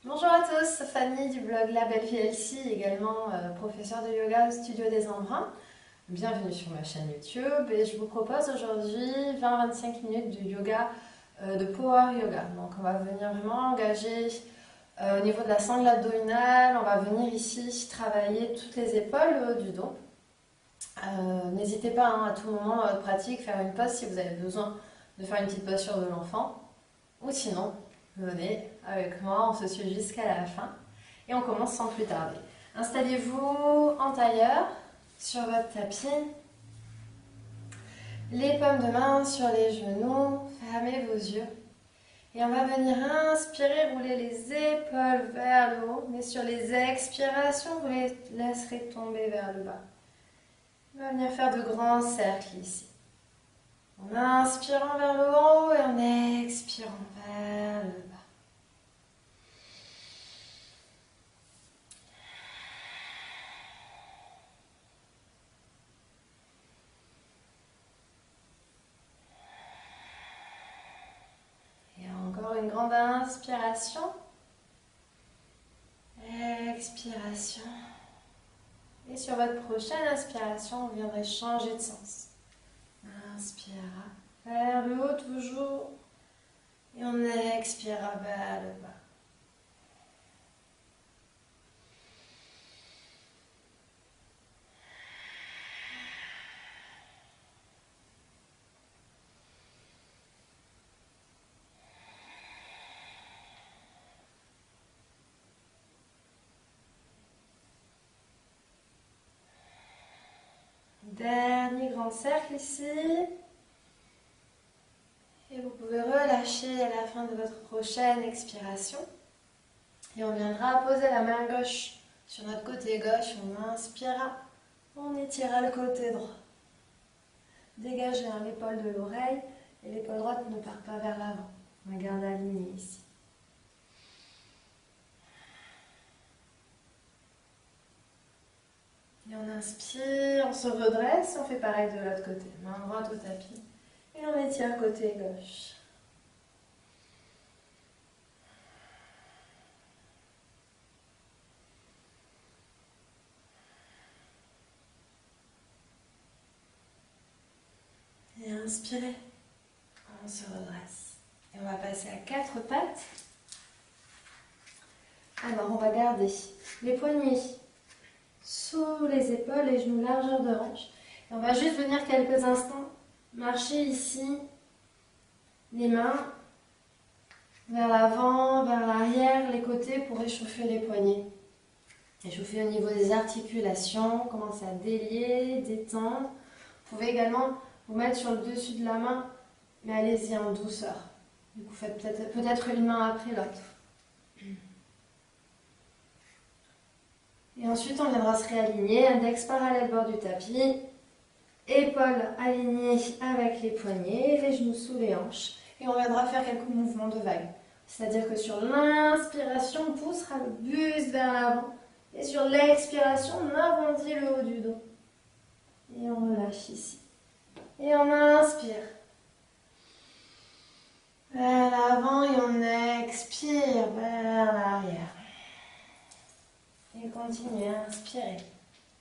Bonjour à tous, Fanny du blog La Belle Vie Elsie, également professeure de yoga au Studio des Embruns. Bienvenue sur ma chaîne YouTube et je vous propose aujourd'hui 20-25 minutes de yoga, de Power Yoga. Donc on va venir vraiment engager au niveau de la sangle abdominale, on va venir ici travailler toutes les épaules, le haut du dos. N'hésitez pas à tout moment dans votre pratique faire une pause si vous avez besoin de faire une petite posture de l'enfant. Ou sinon, venez avec moi, on se suit jusqu'à la fin et on commence sans plus tarder. Installez-vous en tailleur sur votre tapis, les paumes de main sur les genoux, fermez vos yeux et on va venir inspirer, rouler les épaules vers le haut, mais sur les expirations, vous les laisserez tomber vers le bas. On va venir faire de grands cercles ici. En inspirant vers le haut et en expirant vers le bas. Et encore une grande inspiration. Expiration. Et sur votre prochaine inspiration, vous viendrez changer de sens. Inspira vers le haut toujours. Et on expira vers le bas. Dernier grand cercle ici. Et vous pouvez relâcher à la fin de votre prochaine expiration. Et on viendra poser la main gauche sur notre côté gauche. On inspira. On étira le côté droit. Dégagez l'épaule de l'oreille et l'épaule droite ne part pas vers l'avant. On va garder aligné ici. Et on inspire, on se redresse, on fait pareil de l'autre côté. Main droite au tapis et on étire côté gauche. Et inspirez, on se redresse. Et on va passer à 4 pattes. Alors on va garder les poignets sous les épaules, les genoux largeur de hanche. Et on va juste venir quelques instants marcher ici, les mains vers l'avant, vers l'arrière, les côtés pour réchauffer les poignets. Échauffer au niveau des articulations, commencez à délier, détendre. Vous pouvez également vous mettre sur le dessus de la main, mais allez-y en douceur. Du coup, faites peut-être une main après l'autre. Et ensuite, on viendra se réaligner, index parallèle bord du tapis, épaules alignées avec les poignets, les genoux sous les hanches. Et on viendra faire quelques mouvements de vague. C'est-à-dire que sur l'inspiration, on poussera le buste vers l'avant. Et sur l'expiration, on arrondit le haut du dos. Et on relâche ici. Et on inspire vers l'avant et on expire vers l'arrière. Et continuez à inspirer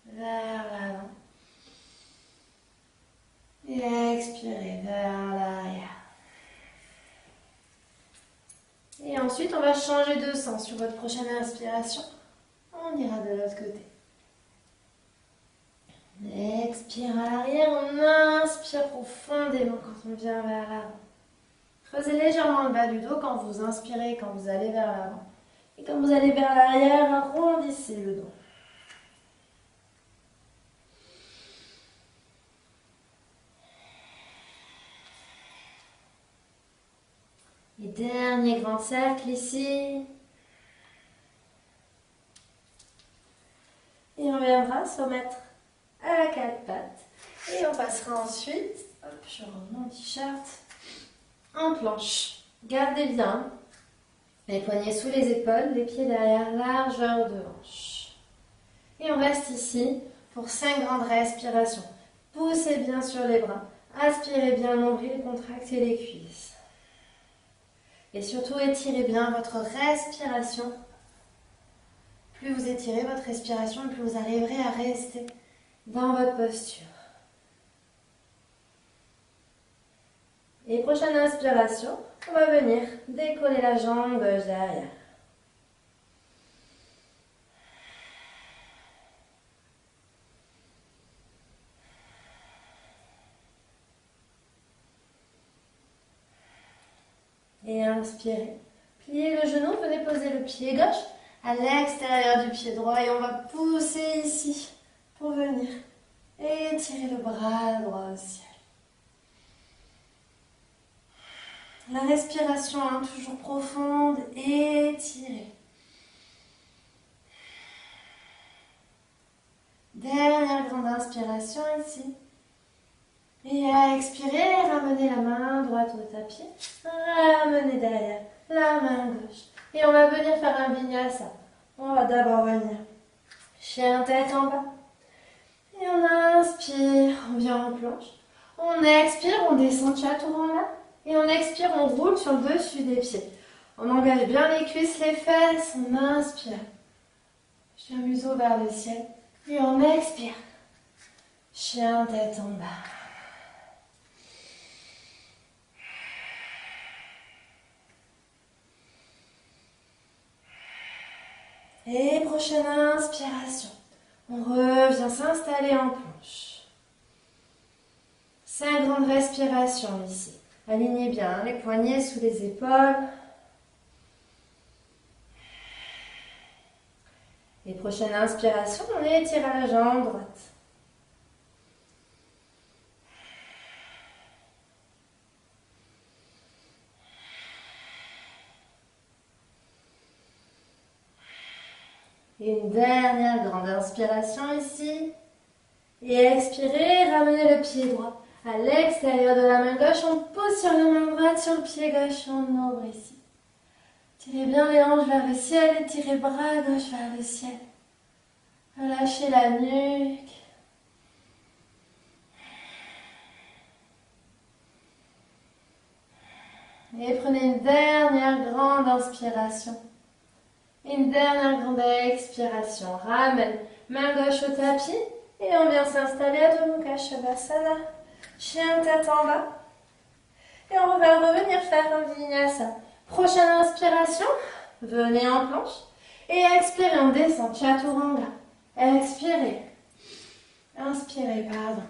vers l'avant. Et expirez vers l'arrière. Et ensuite, on va changer de sens. Sur votre prochaine inspiration, on ira de l'autre côté. Expire à l'arrière, on inspire profondément quand on vient vers l'avant. Creusez légèrement le bas du dos quand vous inspirez, quand vous allez vers l'avant. Et quand vous allez vers l'arrière, arrondissez le dos. Et dernier grand cercle ici. Et on viendra se remettre à 4 pattes. Et on passera ensuite, hop, je rends mon t-shirt, en planche. Gardez bien les poignets sous les épaules, les pieds derrière, largeur de hanche. Et on reste ici pour 5 grandes respirations. Poussez bien sur les bras, aspirez bien le nombril, contractez les cuisses. Et surtout, étirez bien votre respiration Plus vous étirez votre respiration, plus vous arriverez à rester dans votre posture. Et prochaine inspiration, on va venir décoller la jambe gauche derrière. Et inspirez. Pliez le genou, venez poser le pied gauche à l'extérieur du pied droit et on va pousser ici pour venir étirer le bras droit au ciel. La respiration, toujours profonde, étirée. Dernière grande inspiration ici. Et à expirer, ramenez la main droite au tapis. Ramenez derrière la main gauche. Et on va venir faire un vinyasa. On va d'abord venir chien tête en bas. Et on inspire, on vient en planche. On expire, on descend chaturanga. Et on expire, on roule sur le dessus des pieds. On engage bien les cuisses, les fesses. On inspire. Chien museau vers le ciel. Et on expire. Chien tête en bas. Et prochaine inspiration. On revient s'installer en planche. 5 grandes respirations ici. Alignez bien les poignets sous les épaules. Et prochaine inspiration, on étire à la jambe droite. Et une dernière grande inspiration ici. Et expirez, ramenez le pied droit à l'extérieur de la main gauche. On pousse sur la main droite, sur le pied gauche, on ouvre ici. Tirez bien les hanches vers le ciel, étirez bras gauche vers le ciel. Relâchez la nuque. Et prenez une dernière grande inspiration. Une dernière grande expiration. Ramène main gauche au tapis. Et on vient s'installer à Adho Mukha Shavasana. Chien tête en bas. Et on va revenir faire un vinyasa. Prochaine inspiration. Venez en planche. Et expirez, on descend. Chaturanga. Expirez. Inspirez, pardon.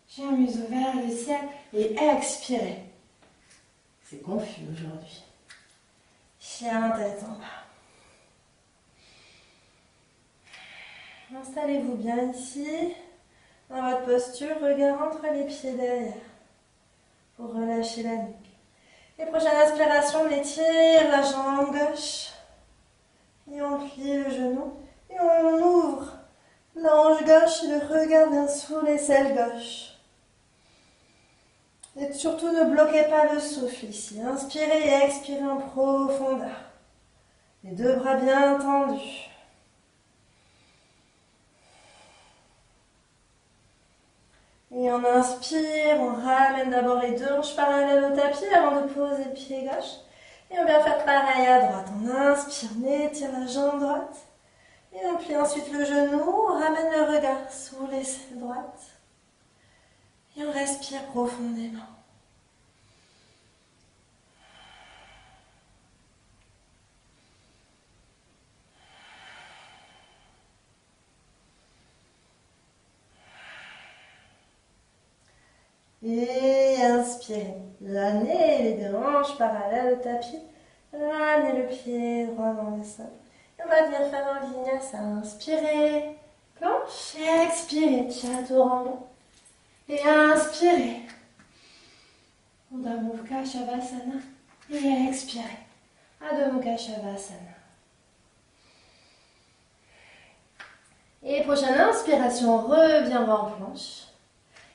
Chien museau vers le ciel. Et expirez. C'est confus aujourd'hui. Chien tête en bas. Installez-vous bien ici, dans votre posture, regard entre les pieds derrière, pour relâcher la nuque. Et prochaine inspiration, on étire la jambe gauche, et on plie le genou, et on ouvre la hanche gauche et le regard bien sous l'aisselle gauche. Et surtout, ne bloquez pas le souffle ici. Inspirez et expirez en profondeur. Les deux bras bien tendus. Et on inspire, on ramène d'abord les deux hanches parallèles au tapis avant de poser le pied gauche. Et on vient faire pareil à droite. On inspire, on étire la jambe droite. Et on plie ensuite le genou, on ramène le regard sous l'aisselle droite. Et on respire profondément. Et inspirez. Ramenez les deux hanches parallèles au tapis. Ramenez le pied droit dans le sol. Et on va venir faire un vinyasa. Inspirez. Planche. Expirez. Chaturanga. Et inspirez. Adho Mukha Shavasana. Et expirez. Adho Mukha Shavasana. Et prochaine inspiration, on revient en planche.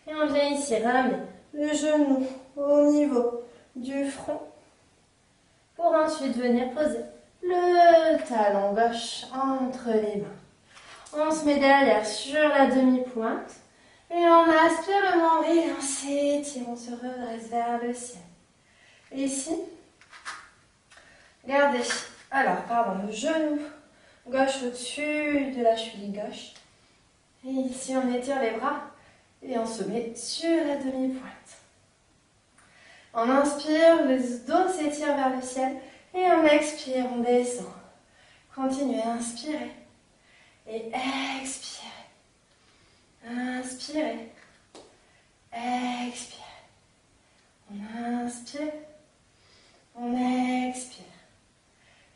Et on vient ici ramener le genou au niveau du front. Pour ensuite venir poser le talon gauche entre les mains. On se met derrière sur la demi-pointe. Et on aspire le nombril, on s'étire, on se redresse vers le ciel. Ici, regardez, alors, pardon, le genou gauche au-dessus de la cheville gauche. Et ici, on étire les bras et on se met sur la demi-pointe. On inspire, le dos s'étire vers le ciel et on expire, on descend. Continuez à inspirer et expirez. Inspirez, expirez. On inspire, on expire.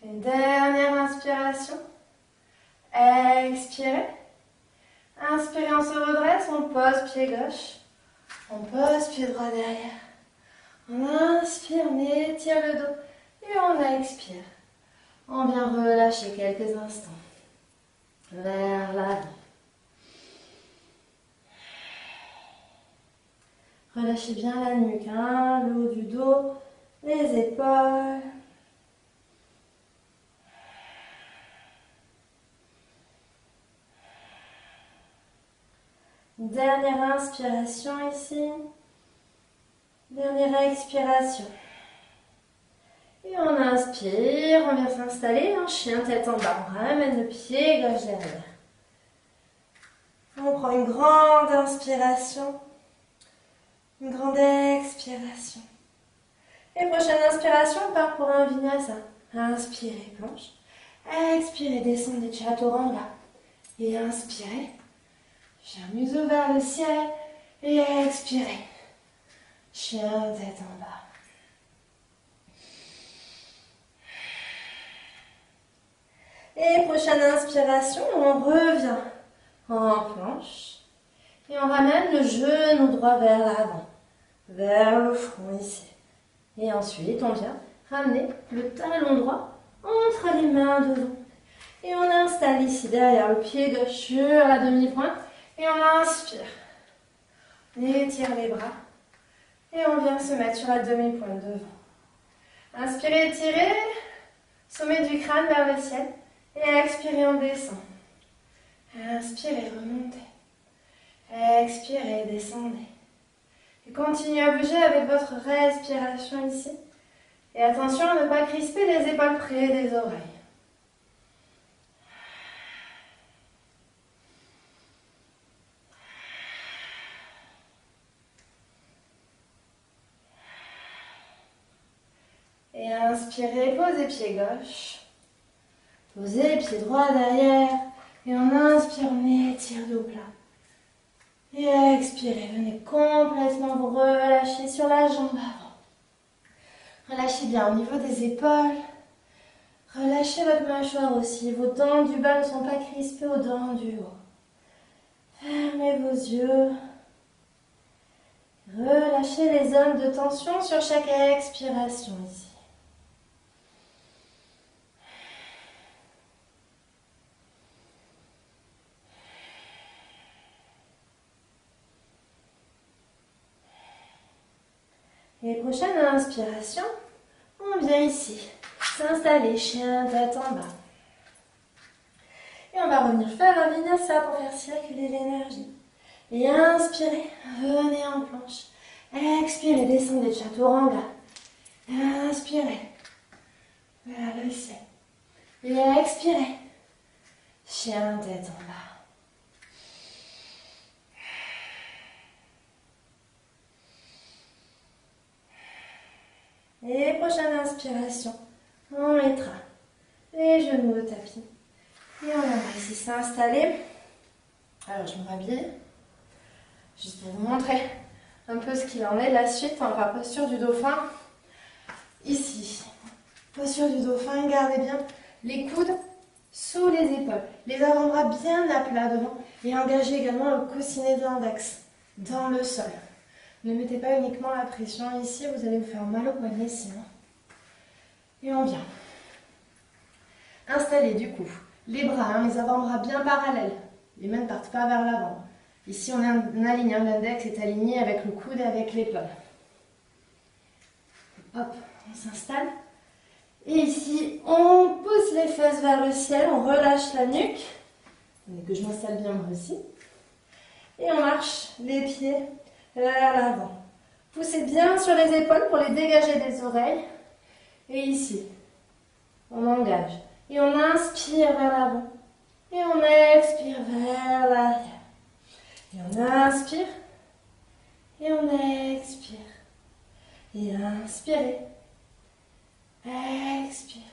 Une dernière inspiration. Expirez. Inspirez, on se redresse, on pose pied gauche. On pose pied droit derrière. On inspire, on étire le dos et on expire. On vient relâcher quelques instants vers l'avant. Relâchez bien la nuque, le haut du dos, les épaules. Dernière inspiration ici. Dernière expiration. Et on inspire, on vient s'installer en chien tête en bas. On ramène le pied gauche derrière. On prend une grande inspiration. Une grande expiration. Et prochaine inspiration, on part pour un vinyasa. Inspirez, planche. Expirez, descendez chaturanga. Et inspirez. Chien museau vers le ciel. Et expirez. Chien tête en bas. Et prochaine inspiration, on revient en planche. Et on ramène le genou droit vers l'avant. Vers le front ici. Et ensuite, on vient ramener le talon droit entre les mains devant. Et on installe ici derrière le pied gauche sur la demi-pointe. Et on inspire. On étire les bras. Et on vient se mettre sur la demi-pointe devant. Inspirez, étirez. Sommet du crâne vers le ciel. Et expirez, on descend. Inspirez, remontez. Expirez, descendez. Et continuez à bouger avec votre respiration ici. Et attention à ne pas crisper les épaules près des oreilles. Et inspirez, posez pied gauche. Posez pied droit derrière. Et on inspire, on étire dos plat. Et expirez, venez complètement vous relâcher sur la jambe avant. Relâchez bien au niveau des épaules. Relâchez votre mâchoire aussi. Vos dents du bas ne sont pas crispées aux dents du haut. Fermez vos yeux. Relâchez les zones de tension sur chaque expiration ici. Et prochaine inspiration, on vient ici, s'installer, chien tête en bas. Et on va revenir faire un vinyasa pour faire circuler l'énergie. Et inspirez, venez en planche. Expirez, descendez, chaturanga. Inspirez, vers le ciel. Et expirez, chien tête en bas. Et prochaine inspiration, on mettra les genoux au tapis. Et on va ici s'installer. Alors je me rhabille, juste pour vous montrer un peu ce qu'il en est. La suite, on va posture du dauphin. Ici, posture du dauphin, gardez bien les coudes sous les épaules. Les avant-bras bien à plat devant. Et engagez également le coussinet de l'index dans le sol. Ne mettez pas uniquement la pression ici, vous allez vous faire mal au poignet sinon. Et on vient. Installez du coup les bras, les avant-bras bien parallèles. Les mains ne partent pas vers l'avant. Ici on aligne, l'index est aligné avec le coude et avec l'épaule. Hop, on s'installe. Et ici, on pousse les fesses vers le ciel, on relâche la nuque. Attendez que je m'installe bien moi aussi. Et on marche les pieds vers l'avant. Poussez bien sur les épaules pour les dégager des oreilles. Et ici, on engage Et on inspire vers l'avant. Et on expire vers l'arrière. Et on inspire. Et on expire. Et inspirez. Expirez.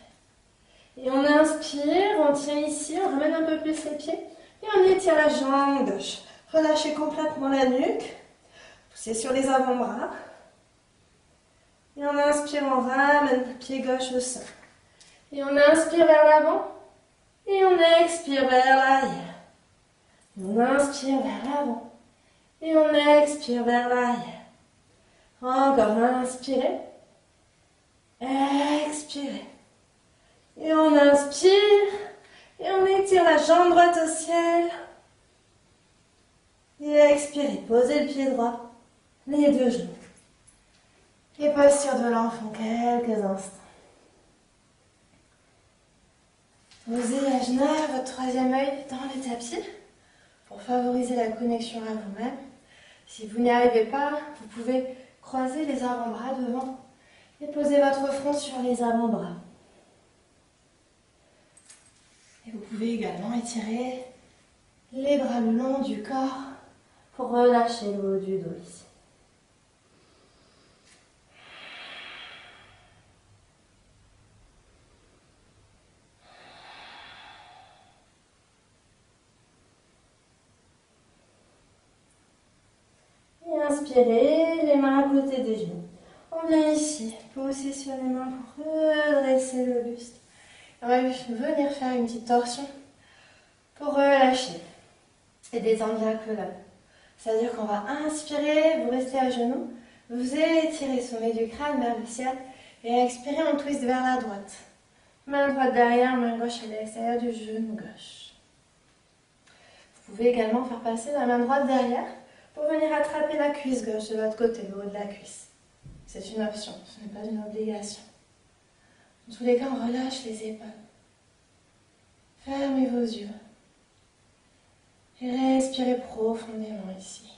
Et on inspire, on tient ici, on ramène un peu plus les pieds. Et on étire la jambe gauche. Relâchez complètement la nuque. Poussez sur les avant-bras. Et on inspire, on ramène le pied gauche au sol. Et on inspire vers l'avant. Et on expire vers l'arrière. On inspire vers l'avant. Et on expire vers l'arrière. Encore, inspirez. Expirez. Et on inspire. Et on étire la jambe droite au ciel. Et expirez. Posez le pied droit. Les deux genoux. Et posture de l'enfant quelques instants. Posez à genoux votre troisième œil dans le tapis pour favoriser la connexion à vous-même. Si vous n'y arrivez pas, vous pouvez croiser les avant-bras devant et poser votre front sur les avant-bras. Et vous pouvez également étirer les bras le long du corps pour relâcher le haut du dos ici. Et inspirez, les mains à côté des genoux. On vient ici, poser sur les mains pour redresser le buste. On va venir faire une petite torsion pour relâcher et détendre la colonne. C'est-à-dire qu'on va inspirer, vous restez à genoux, vous étirez le sommet du crâne vers le ciel et expirez, on twist vers la droite. Main droite derrière, main gauche à l'extérieur du genou gauche. Vous pouvez également faire passer la main droite derrière pour venir attraper la cuisse gauche de l'autre côté, le haut de la cuisse. C'est une option, ce n'est pas une obligation. Dans tous les cas, on relâche les épaules. Fermez vos yeux. Et respirez profondément ici.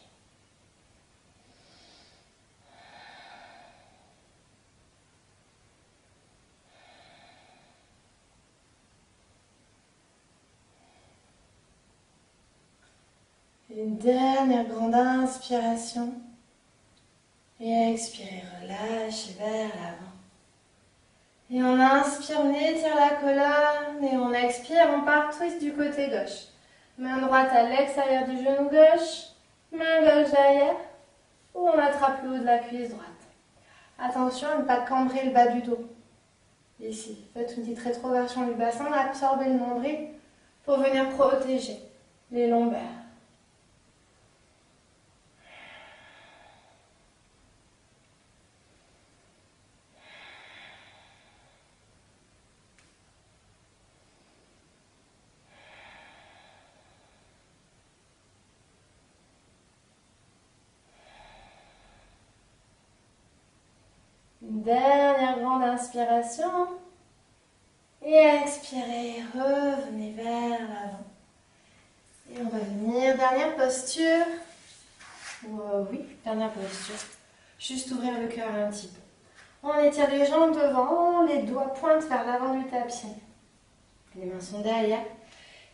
Une dernière grande inspiration. Et expirez, relâchez vers l'avant. Et on inspire, on étire la colonne. Et on expire, on part twist du côté gauche. Main droite à l'extérieur du genou gauche. Main gauche derrière. Ou on attrape le haut de la cuisse droite. Attention à ne pas cambrer le bas du dos. Ici, faites une petite rétroversion du bassin, absorbez le nombril pour venir protéger les lombaires. Une dernière grande inspiration. Et expirez, revenez vers l'avant. Et on va venir, dernière posture. Oui, dernière posture. Juste ouvrir le cœur un petit peu. On étire les jambes devant, les doigts pointent vers l'avant du tapis. Les mains sont derrière.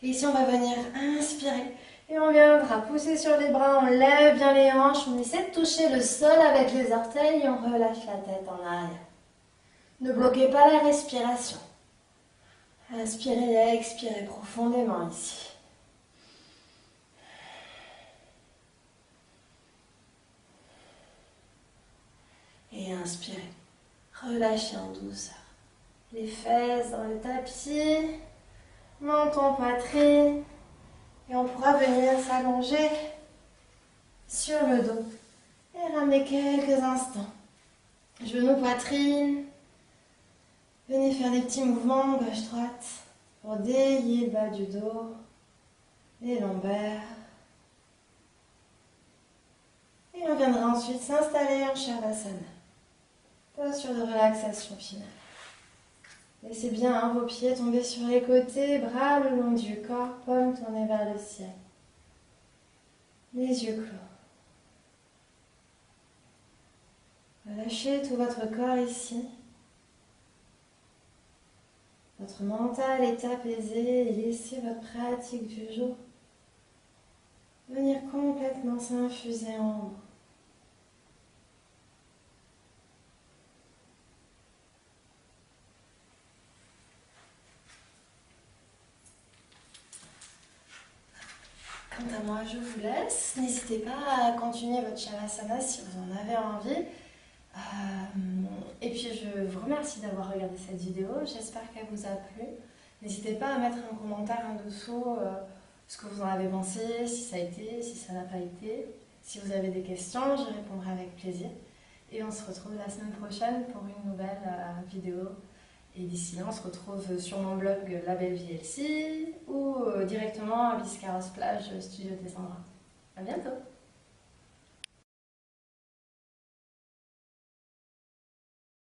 Et ici, on va venir inspirer. Et on viendra pousser sur les bras, on lève bien les hanches, on essaie de toucher le sol avec les orteils et on relâche la tête en arrière. Ne bloquez pas la respiration. Inspirez et expirez profondément ici. Et inspirez. Relâchez en douceur. Les fesses dans le tapis, menton, poitrine. Et on pourra venir s'allonger sur le dos et ramener quelques instants. Genoux, poitrine. Venez faire des petits mouvements gauche-droite pour délier le bas du dos, les lombaires. Et on viendra ensuite s'installer en Shavasana. Posture de relaxation finale. Laissez bien vos pieds tomber sur les côtés, bras le long du corps, paumes tournées vers le ciel. Les yeux clos. Relâchez tout votre corps ici. votre mental est apaisé et laissez votre pratique du jour venir complètement s'infuser en vous. Quant à moi, je vous laisse. N'hésitez pas à continuer votre Shavasana si vous en avez envie. Et puis je vous remercie d'avoir regardé cette vidéo. J'espère qu'elle vous a plu. N'hésitez pas à mettre un commentaire en dessous ce que vous en avez pensé, si ça a été, si ça n'a pas été. Si vous avez des questions, j'y répondrai avec plaisir. Et on se retrouve la semaine prochaine pour une nouvelle vidéo. Et d'ici là, on se retrouve sur mon blog La Belle Vie LC ou directement à Biscarrosse Plage, Studio des Embruns. À bientôt!